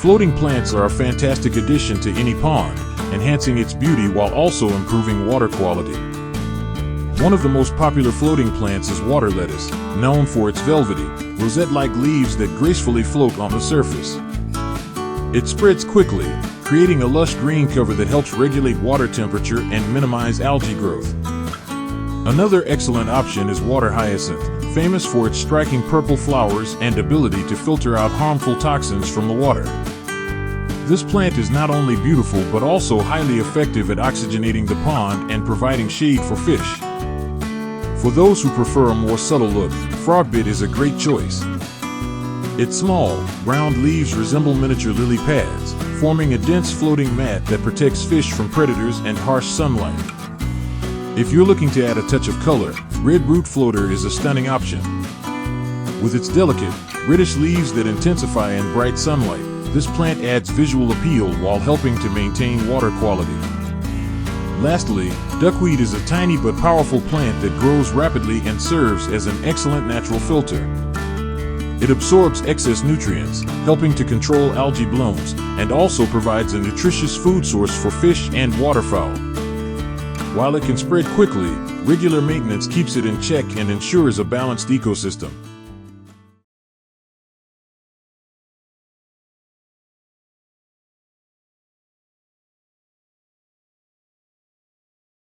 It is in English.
Floating plants are a fantastic addition to any pond, enhancing its beauty while also improving water quality. One of the most popular floating plants is water lettuce, known for its velvety, rosette-like leaves that gracefully float on the surface. It spreads quickly, creating a lush green cover that helps regulate water temperature and minimize algae growth. Another excellent option is water hyacinth, famous for its striking purple flowers and ability to filter out harmful toxins from the water. This plant is not only beautiful but also highly effective at oxygenating the pond and providing shade for fish. For those who prefer a more subtle look, frogbit is a great choice. Its small, round leaves resemble miniature lily pads, forming a dense floating mat that protects fish from predators and harsh sunlight. If you're looking to add a touch of color, red root floater is a stunning option. With its delicate, reddish leaves that intensify in bright sunlight, this plant adds visual appeal while helping to maintain water quality. Lastly, duckweed is a tiny but powerful plant that grows rapidly and serves as an excellent natural filter. It absorbs excess nutrients, helping to control algae blooms, and also provides a nutritious food source for fish and waterfowl. While it can spread quickly, regular maintenance keeps it in check and ensures a balanced ecosystem.